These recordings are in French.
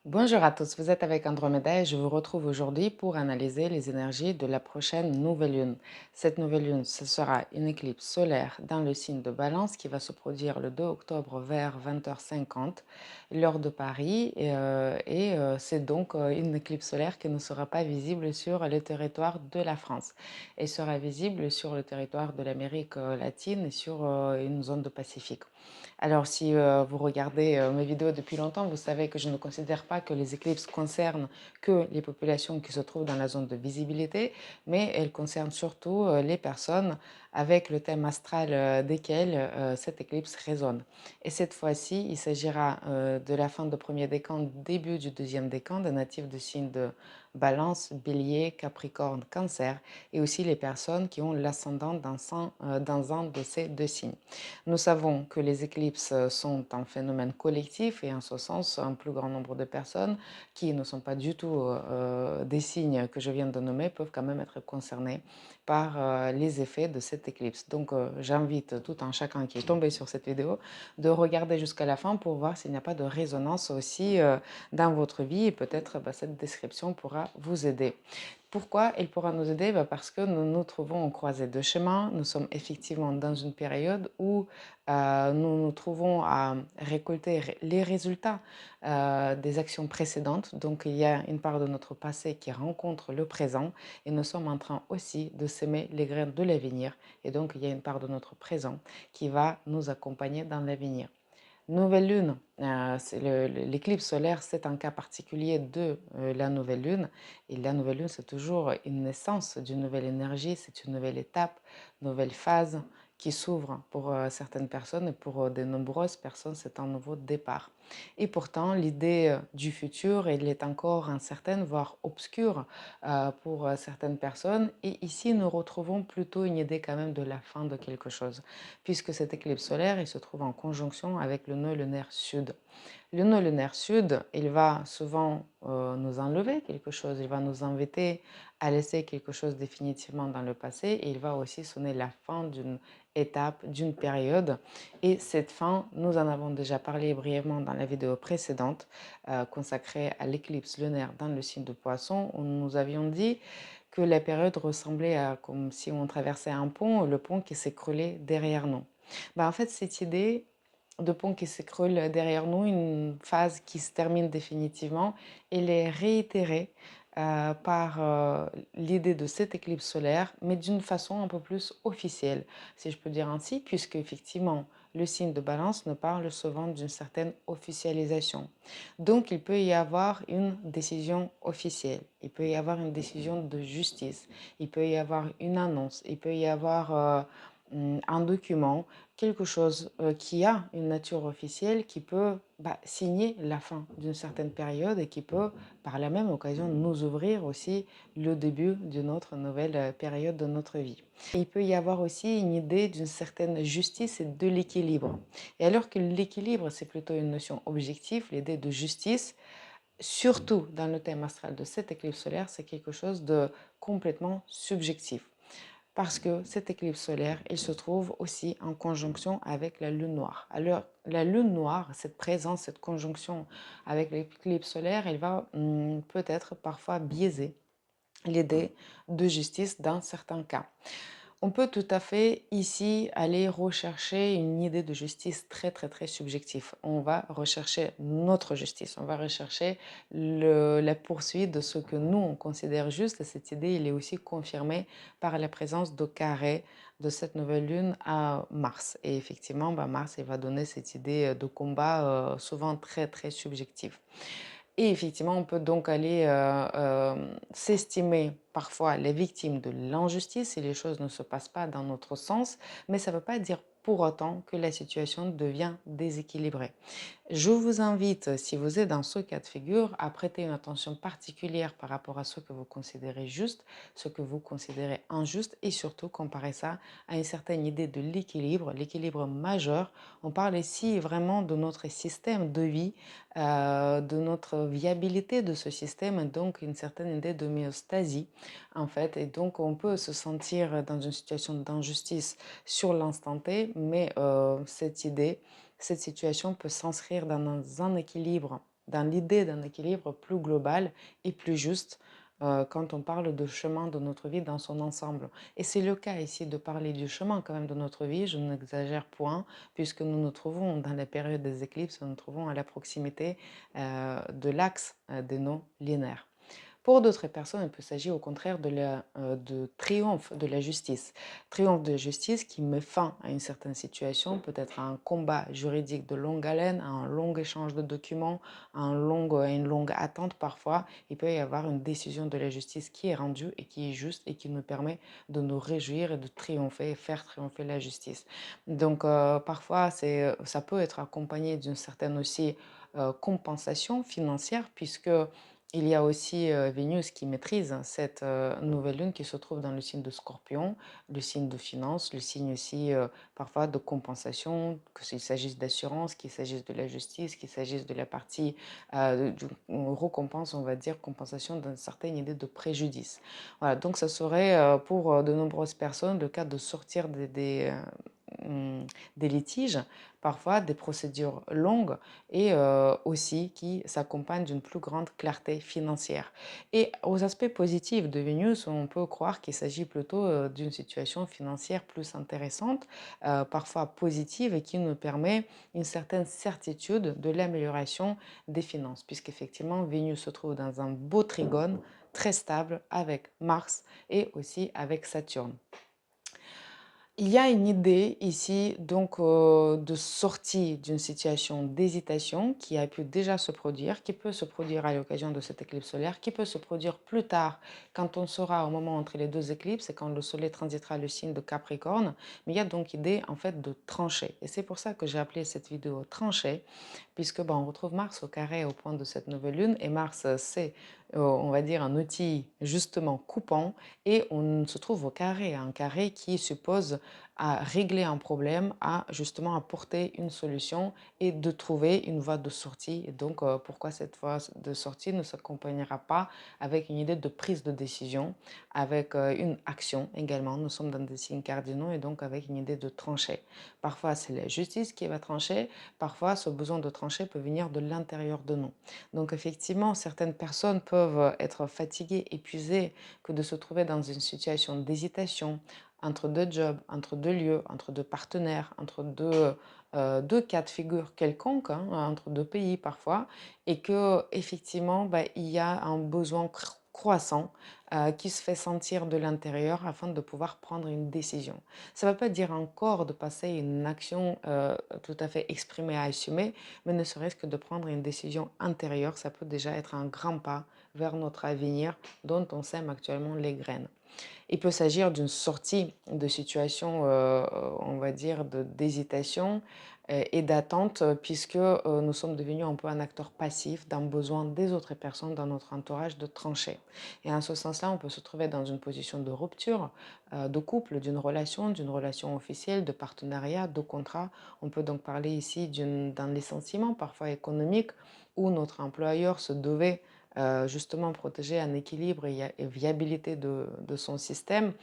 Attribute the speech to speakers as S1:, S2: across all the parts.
S1: Bonjour à tous, vous êtes avec Andromeda et je vous retrouve aujourd'hui pour analyser les énergies de la prochaine nouvelle lune. Cette nouvelle lune, ce sera une éclipse solaire dans le signe de Balance qui va se produire le 2 octobre vers 20h50, l'heure de Paris. C'est donc une éclipse solaire qui ne sera pas visible sur le territoire de la France. Elle sera visible sur le territoire de l'Amérique latine et sur une zone de Pacifique. Alors, si vous regardez mes vidéos depuis longtemps, vous savez que je ne considère pas que les éclipses concernent que les populations qui se trouvent dans la zone de visibilité, mais elles concernent surtout les personnes avec le thème astral desquelles cette éclipse résonne. Et cette fois-ci, il s'agira de la fin du premier décan, début du deuxième décan, des natifs de signes de Balance, Bélier, Capricorne, Cancer, et aussi les personnes qui ont l'ascendant dans un de ces deux signes. Nous savons que les éclipses sont un phénomène collectif et en ce sens, un plus grand nombre de personnes qui ne sont pas du tout des signes que je viens de nommer peuvent quand même être concernées par les effets de cette éclipse. Donc j'invite tout un chacun qui est tombé sur cette vidéo de regarder jusqu'à la fin pour voir s'il n'y a pas de résonance aussi dans votre vie et peut-être cette description pourra vous aider. Pourquoi il pourra nous aider? Parce que nous nous trouvons en croisée de chemin. Nous sommes effectivement dans une période où nous nous trouvons à récolter les résultats des actions précédentes. Donc il y a une part de notre passé qui rencontre le présent et nous sommes en train aussi de s'aimer les graines de l'avenir. Et donc il y a une part de notre présent qui va nous accompagner dans l'avenir. Nouvelle lune, l'éclipse solaire, c'est un cas particulier de la nouvelle lune. Et la nouvelle lune, c'est toujours une naissance d'une nouvelle énergie, c'est une nouvelle étape, nouvelle phase qui s'ouvre pour certaines personnes et pour de nombreuses personnes, c'est un nouveau départ. Et pourtant, l'idée du futur, elle est encore incertaine, voire obscure pour certaines personnes. Et ici, nous retrouvons plutôt une idée quand même de la fin de quelque chose puisque cette éclipse solaire, il se trouve en conjonction avec le nœud lunaire sud. Le nœud lunaire sud, il va souvent nous enlever quelque chose, il va nous inviter à laisser quelque chose définitivement dans le passé et il va aussi sonner la fin d'une étape, d'une période. Et cette fin, nous en avons déjà parlé brièvement dans la vidéo précédente consacrée à l'éclipse lunaire dans le signe de Poisson, où nous avions dit que la période ressemblait à comme si on traversait un pont, le pont qui s'écroulait derrière nous. En fait, cette idée de pont qui s'écroule derrière nous, une phase qui se termine définitivement, elle est réitérée par l'idée de cette éclipse solaire, mais d'une façon un peu plus officielle, si je peux dire ainsi, puisque effectivement, le signe de Balance nous parle souvent d'une certaine officialisation. Donc, il peut y avoir une décision officielle, il peut y avoir une décision de justice, il peut y avoir une annonce, il peut y avoir un document, quelque chose qui a une nature officielle, qui peut signer la fin d'une certaine période et qui peut, par la même occasion, nous ouvrir aussi le début d'une autre nouvelle période de notre vie. Il peut y avoir aussi une idée d'une certaine justice et de l'équilibre. Et alors que l'équilibre, c'est plutôt une notion objective, l'idée de justice, surtout dans le thème astral de cette éclipse solaire, c'est quelque chose de complètement subjectif. Parce que cette éclipse solaire, elle se trouve aussi en conjonction avec la lune noire. Alors, la lune noire, cette présence, cette conjonction avec l'éclipse solaire, elle va peut-être parfois biaiser l'idée de justice dans certains cas. On peut tout à fait ici aller rechercher une idée de justice très très très subjective. On va rechercher notre justice, on va rechercher la poursuite de ce que nous on considère juste. Et cette idée, il est aussi confirmée par la présence de carré de cette nouvelle lune à Mars. Et effectivement, Mars, il va donner cette idée de combat souvent très très subjective. Et effectivement, on peut donc aller s'estimer parfois les victimes de l'injustice si les choses ne se passent pas dans notre sens, mais ça ne veut pas dire pour autant que la situation devient déséquilibrée. Je vous invite, si vous êtes dans ce cas de figure, à prêter une attention particulière par rapport à ce que vous considérez juste, ce que vous considérez injuste et surtout comparer ça à une certaine idée de l'équilibre, l'équilibre majeur. On parle ici vraiment de notre système de vie, de notre viabilité de ce système, donc une certaine idée de homéostasie en fait. Et donc on peut se sentir dans une situation d'injustice sur l'instant T, mais cette idée, cette situation peut s'inscrire dans un équilibre dans l'idée d'un équilibre plus global et plus juste quand on parle de chemin de notre vie dans son ensemble. Et c'est le cas ici de parler du chemin quand même de notre vie, je n'exagère point, puisque nous nous trouvons dans la période des éclipses, nous nous trouvons à la proximité de l'axe des noms linéaires. Pour d'autres personnes, il peut s'agir au contraire de triomphe de la justice. Triomphe de la justice qui met fin à une certaine situation, peut-être à un combat juridique de longue haleine, à un long échange de documents, à une longue attente parfois. Il peut y avoir une décision de la justice qui est rendue et qui est juste et qui nous permet de nous réjouir et de triompher et faire triompher la justice. Donc parfois, ça peut être accompagné d'une certaine aussi compensation financière puisque il y a aussi Vénus qui maîtrise cette nouvelle lune qui se trouve dans le signe de Scorpion, le signe de finance, le signe aussi parfois de compensation, que s'il s'agisse d'assurance, qu'il s'agisse de la justice, qu'il s'agisse de la partie d'une récompense, on va dire, compensation d'une certaine idée de préjudice. Voilà, donc ça serait pour de nombreuses personnes le cas de sortir des litiges, parfois des procédures longues et aussi qui s'accompagnent d'une plus grande clarté financière. Et aux aspects positifs de Vénus, on peut croire qu'il s'agit plutôt d'une situation financière plus intéressante, parfois positive et qui nous permet une certaine certitude de l'amélioration des finances, puisqu'effectivement Vénus se trouve dans un beau trigone très stable avec Mars et aussi avec Saturne. Il y a une idée ici donc de sortie d'une situation d'hésitation qui a pu déjà se produire, qui peut se produire à l'occasion de cette éclipse solaire, qui peut se produire plus tard quand on sera au moment entre les deux éclipses et quand le soleil transitera le signe de Capricorne. Mais il y a donc idée en fait de trancher. Et c'est pour ça que j'ai appelé cette vidéo trancher, puisque on retrouve Mars au carré au point de cette nouvelle lune et Mars c'est on va dire un outil justement coupant et on se trouve au carré, un carré qui suppose à régler un problème, à justement apporter une solution et de trouver une voie de sortie. Et donc, pourquoi cette voie de sortie ne s'accompagnera pas avec une idée de prise de décision, avec une action également. Nous sommes dans des signes cardinaux et donc avec une idée de trancher. Parfois, c'est la justice qui va trancher. Parfois, ce besoin de trancher peut venir de l'intérieur de nous. Donc, effectivement, certaines personnes peuvent être fatiguées, épuisées, que de se trouver dans une situation d'hésitation, entre deux jobs, entre deux lieux, entre deux partenaires, entre deux cas de figure quelconques, hein, entre deux pays parfois, et que effectivement, il y a un besoin croissant qui se fait sentir de l'intérieur afin de pouvoir prendre une décision. Ça ne veut pas dire encore de passer une action tout à fait exprimée à assumer, mais ne serait-ce que de prendre une décision intérieure, ça peut déjà être un grand pas vers notre avenir dont on sème actuellement les graines. Il peut s'agir d'une sortie de situation, on va dire, d'hésitation et d'attente, puisque nous sommes devenus un peu un acteur passif d'un besoin des autres personnes dans notre entourage de trancher. Et en ce sens-là, on peut se trouver dans une position de rupture, de couple, d'une relation officielle, de partenariat, de contrat. On peut donc parler ici d'un licenciement, parfois économique, où notre employeur se devait justement protéger un équilibre et viabilité de son système.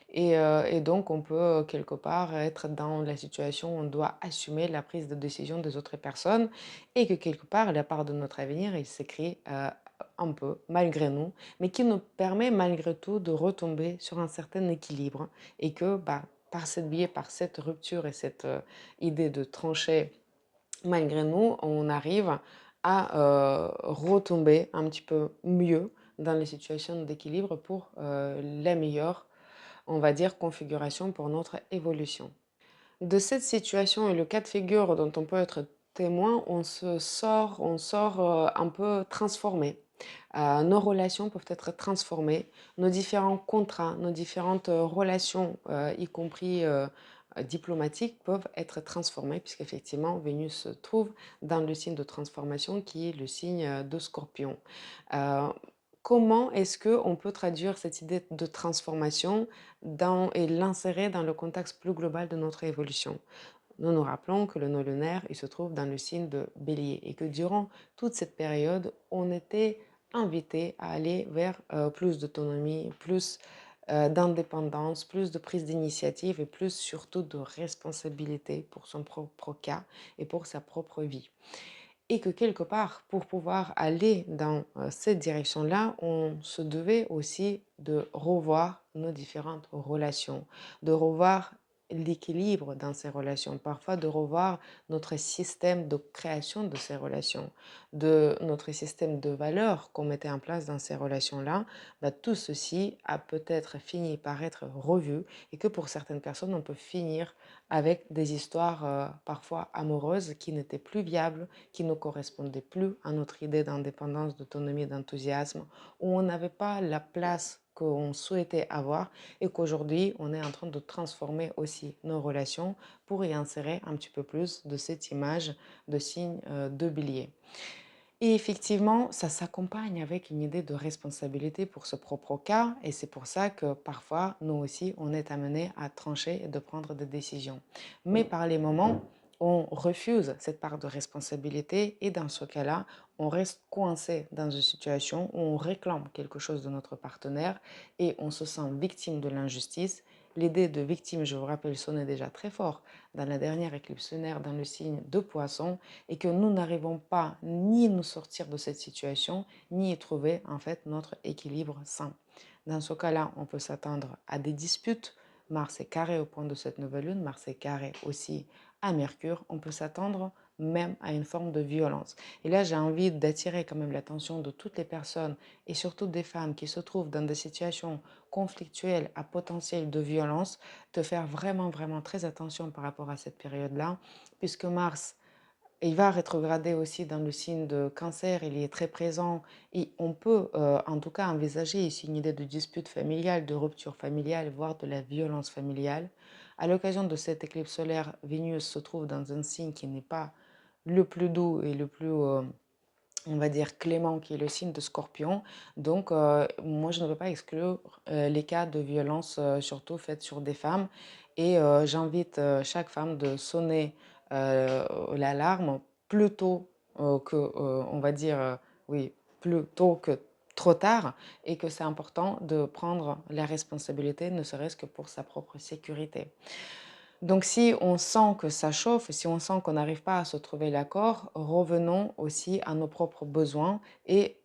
S1: Et donc, on peut quelque part être dans la situation où on doit assumer la prise de décision des autres personnes et que quelque part, la part de notre avenir, il s'écrit un peu malgré nous, mais qui nous permet malgré tout de retomber sur un certain équilibre et que par cette biais, par cette rupture et cette idée de trancher malgré nous, on arrive à retomber un petit peu mieux dans les situations d'équilibre pour la meilleure, on va dire, configuration pour notre évolution. De cette situation et le cas de figure dont on peut être témoin, on sort un peu transformé. Nos relations peuvent être transformées, nos différents contrats, nos différentes relations, y compris diplomatiques, peuvent être transformées puisqu'effectivement Vénus se trouve dans le signe de transformation qui est le signe de Scorpion. Euh, Comment est-ce qu'on peut traduire cette idée de transformation et l'insérer dans le contexte plus global de notre évolution? Nous nous rappelons que le nœud lunaire, il se trouve dans le signe de Bélier et que durant toute cette période, on était invité à aller vers plus d'autonomie, plus d'indépendance, plus de prise d'initiative et plus surtout de responsabilité pour son propre cas et pour sa propre vie. et que quelque part, pour pouvoir aller dans cette direction-là, on se devait aussi de revoir nos différentes relations, de revoir l'équilibre dans ces relations, parfois de revoir notre système de création de ces relations, de notre système de valeurs qu'on mettait en place dans ces relations-là. Bah, tout ceci a peut-être fini par être revu et que pour certaines personnes, on peut finir avec des histoires parfois amoureuses qui n'étaient plus viables, qui ne correspondaient plus à notre idée d'indépendance, d'autonomie, d'enthousiasme, où on n'avait pas la place qu'on souhaitait avoir et qu'aujourd'hui, on est en train de transformer aussi nos relations pour y insérer un petit peu plus de cette image de signe de bélier. Et effectivement, ça s'accompagne avec une idée de responsabilité pour ce propre cas, et c'est pour ça que parfois, nous aussi, on est amené à trancher et de prendre des décisions. Mais par les moments, on refuse cette part de responsabilité, et dans ce cas-là, on reste coincé dans une situation où on réclame quelque chose de notre partenaire et on se sent victime de l'injustice. L'idée de victime, je vous rappelle, sonnait déjà très fort dans la dernière éclipse lunaire dans le signe de Poisson, et que nous n'arrivons pas ni nous sortir de cette situation, ni y trouver en fait notre équilibre sain. Dans ce cas-là, on peut s'attendre à des disputes. Mars est carré au point de cette nouvelle lune, Mars est carré aussi à Mercure. On peut s'attendre même à une forme de violence. Et là, j'ai envie d'attirer quand même l'attention de toutes les personnes et surtout des femmes qui se trouvent dans des situations conflictuelles à potentiel de violence, de faire vraiment, vraiment très attention par rapport à cette période-là, puisque Mars il va rétrograder aussi dans le signe de Cancer, il y est très présent et on peut en tout cas envisager ici une idée de dispute familiale, de rupture familiale, voire de la violence familiale. À l'occasion de cette éclipse solaire, Vénus se trouve dans un signe qui n'est pas le plus doux et le plus, on va dire, clément, qui est le signe de Scorpion. Donc, moi, je ne veux pas exclure les cas de violence, surtout faites sur des femmes. Et j'invite chaque femme de sonner l'alarme plus tôt que, on va dire, oui, plus tôt que trop tard, et que c'est important de prendre la responsabilité, ne serait-ce que pour sa propre sécurité. Donc si on sent que ça chauffe, si on sent qu'on n'arrive pas à se trouver l'accord, revenons aussi à nos propres besoins et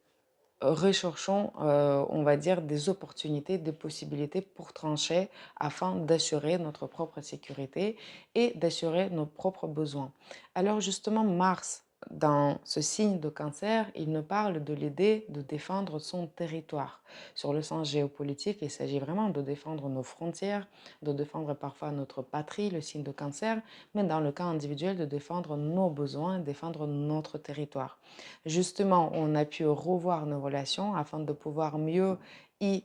S1: recherchons, on va dire, des opportunités, des possibilités pour trancher afin d'assurer notre propre sécurité et d'assurer nos propres besoins. Alors justement, Mars, dans ce signe de Cancer, il nous parle de l'idée de défendre son territoire. Sur le sens géopolitique, il s'agit vraiment de défendre nos frontières, de défendre parfois notre patrie, le signe de Cancer, mais dans le cas individuel, de défendre nos besoins, défendre notre territoire. Justement, on a pu revoir nos relations afin de pouvoir mieux y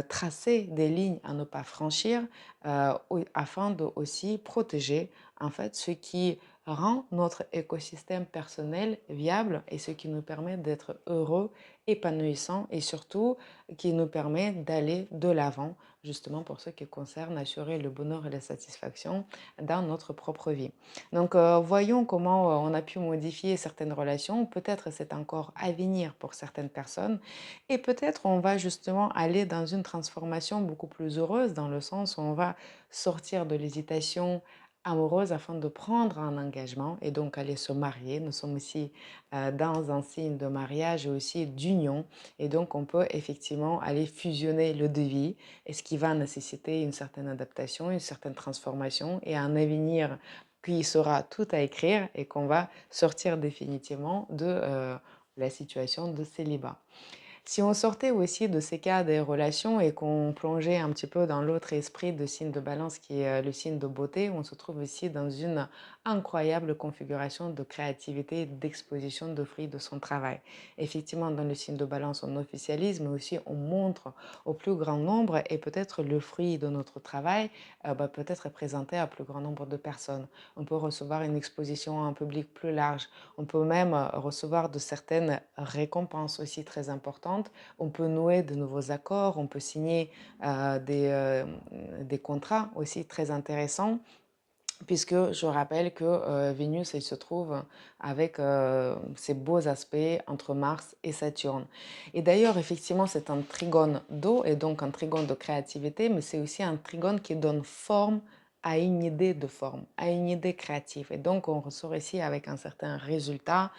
S1: tracer des lignes à ne pas franchir, afin de aussi protéger en fait ce qui rend notre écosystème personnel viable et ce qui nous permet d'être heureux, épanouissant et surtout qui nous permet d'aller de l'avant, justement pour ce qui concerne assurer le bonheur et la satisfaction dans notre propre vie. Donc, voyons comment on a pu modifier certaines relations. Peut-être c'est encore à venir pour certaines personnes. Et peut-être on va justement aller dans une transformation beaucoup plus heureuse, dans le sens où on va sortir de l'hésitation amoureuse afin de prendre un engagement et donc aller se marier. Nous sommes aussi dans un signe de mariage et aussi d'union. Et donc on peut effectivement aller fusionner le devis, et ce qui va nécessiter une certaine adaptation, une certaine transformation et un avenir qui sera tout à écrire et qu'on va sortir définitivement de la situation de célibat. Si on sortait aussi de ces cas des relations et qu'on plongeait un petit peu dans l'autre esprit de signe de balance qui est le signe de beauté, on se trouve aussi dans une incroyable configuration de créativité et d'exposition de fruits de son travail. Effectivement, dans le signe de balance, on officialise, mais aussi on montre au plus grand nombre, et peut-être le fruit de notre travail peut être présenté à plus grand nombre de personnes. On peut recevoir une exposition à un public plus large. On peut même recevoir de certaines récompenses aussi très importantes. On peut nouer de nouveaux accords, on peut signer des contrats aussi très intéressants, puisque je rappelle que Vénus, elle se trouve avec ces beaux aspects entre Mars et Saturne. Et d'ailleurs, effectivement, c'est un trigone d'eau et donc un trigone de créativité, mais c'est aussi un trigone qui donne forme à une idée de forme, à une idée créative. Et donc, on ressort ici avec un certain résultat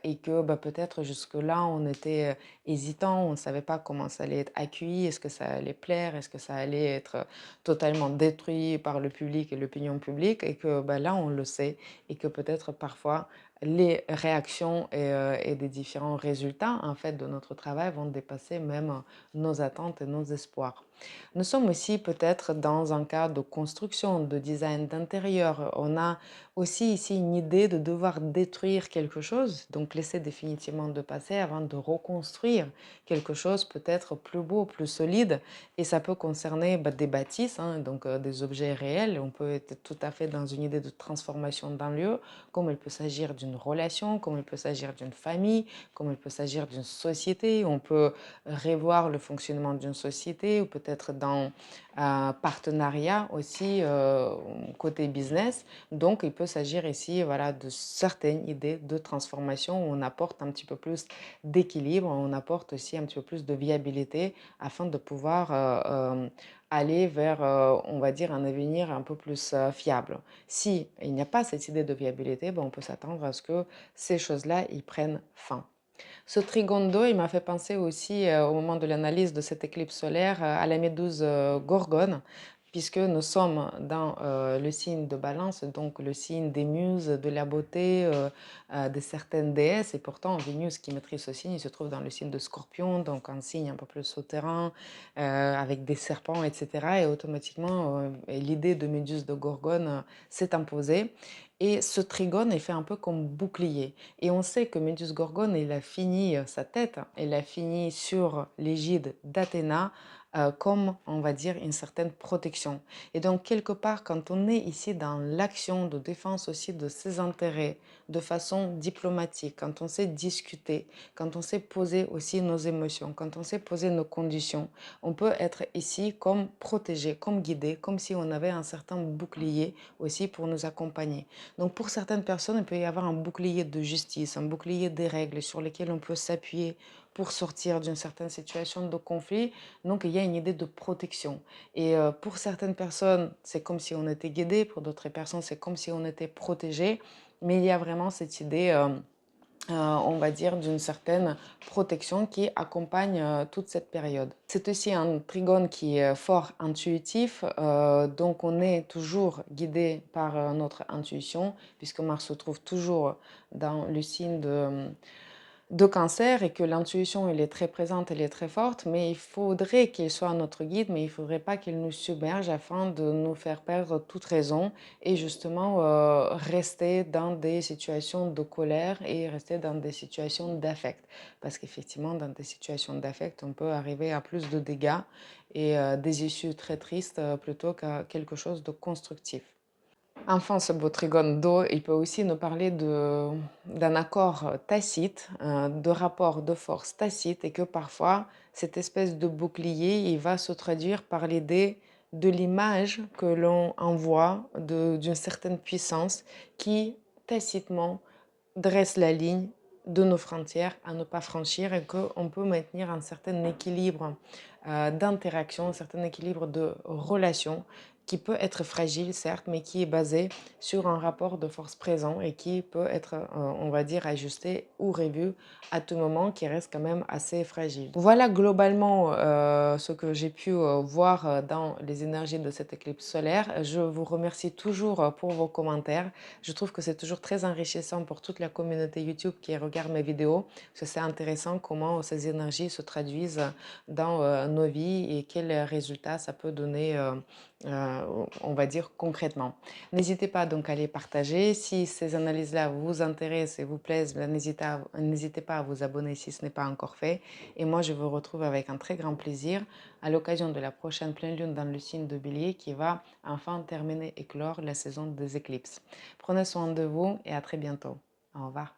S1: et que peut-être jusque-là, on était hésitant, on ne savait pas comment ça allait être accueilli, est-ce que ça allait plaire, est-ce que ça allait être totalement détruit par le public et l'opinion publique, et que là, on le sait, et que peut-être parfois, les réactions et des différents résultats en fait de notre travail vont dépasser même nos attentes et nos espoirs. Nous sommes aussi peut-être dans un cas de construction, de design d'intérieur. On a aussi ici une idée de devoir détruire quelque chose, donc laisser définitivement de passer avant de reconstruire quelque chose peut-être plus beau, plus solide. Et ça peut concerner des bâtisses, hein, donc des objets réels. On peut être tout à fait dans une idée de transformation d'un lieu, comme il peut s'agir d'une relation, comme il peut s'agir d'une famille, comme il peut s'agir d'une société. On peut revoir le fonctionnement d'une société ou peut-être dans un partenariat aussi côté business. Donc, il peut s'agir ici voilà, de certaines idées de transformation où on apporte un petit peu plus d'équilibre, on apporte aussi un petit peu plus de viabilité afin de pouvoir aller vers, on va dire, un avenir un peu plus fiable. Si il n'y a pas cette idée de viabilité, on peut s'attendre à ce que ces choses-là, ils prennent fin. Ce trigone d'eau, il m'a fait penser aussi, au moment de l'analyse de cette éclipse solaire, à la méduse Gorgone, puisque nous sommes dans le signe de Balance, donc le signe des muses, de la beauté, de certaines déesses. Et pourtant, Vénus, qui maîtrise ce signe, il se trouve dans le signe de Scorpion, donc un signe un peu plus souterrain, avec des serpents, etc. Et automatiquement, l'idée de méduse de Gorgone s'est imposée. Et ce trigone est fait un peu comme bouclier. Et on sait que Méduse Gorgone, il a fini sa tête, il a fini sur l'égide d'Athéna comme, on va dire, une certaine protection. Et donc, quelque part, quand on est ici dans l'action de défense aussi de ses intérêts de façon diplomatique, quand on sait discuter, quand on sait poser aussi nos émotions, quand on sait poser nos conditions, on peut être ici comme protégé, comme guidé, comme si on avait un certain bouclier aussi pour nous accompagner. Donc pour certaines personnes, il peut y avoir un bouclier de justice, un bouclier des règles sur lesquelles on peut s'appuyer pour sortir d'une certaine situation de conflit. Donc il y a une idée de protection. Et pour certaines personnes, c'est comme si on était guidé, pour d'autres personnes, c'est comme si on était protégé. Mais il y a vraiment cette idée on va dire, d'une certaine protection qui accompagne toute cette période. C'est aussi un trigone qui est fort intuitif, donc on est toujours guidé par notre intuition, puisque Mars se trouve toujours dans le signe de cancer et que l'intuition, elle est très présente, elle est très forte, mais il faudrait qu'il soit notre guide, mais il ne faudrait pas qu'il nous submerge afin de nous faire perdre toute raison et justement rester dans des situations de colère et rester dans des situations d'affect. Parce qu'effectivement, dans des situations d'affect, on peut arriver à plus de dégâts et des issues très tristes plutôt qu'à quelque chose de constructif. Enfin, ce beau trigone d'eau, il peut aussi nous parler d'un accord tacite, de rapport de force tacite, et que parfois, cette espèce de bouclier, il va se traduire par l'idée de l'image que l'on envoie d'une certaine puissance qui, tacitement, dresse la ligne de nos frontières à ne pas franchir et qu'on peut maintenir un certain équilibre d'interaction, un certain équilibre de relation qui peut être fragile, certes, mais qui est basé sur un rapport de force présent et qui peut être, on va dire, ajusté ou revu à tout moment, qui reste quand même assez fragile. Voilà globalement ce que j'ai pu voir dans les énergies de cette éclipse solaire. Je vous remercie toujours pour vos commentaires. Je trouve que c'est toujours très enrichissant pour toute la communauté YouTube qui regarde mes vidéos, parce que c'est intéressant comment ces énergies se traduisent dans nos vies et quels résultats ça peut donner on va dire concrètement. N'hésitez pas donc à les partager. Si ces analyses-là vous intéressent et vous plaisent, n'hésitez pas à vous abonner si ce n'est pas encore fait. Et moi, je vous retrouve avec un très grand plaisir à l'occasion de la prochaine pleine lune dans le signe de Bélier qui va enfin terminer et clore la saison des éclipses. Prenez soin de vous et à très bientôt. Au revoir.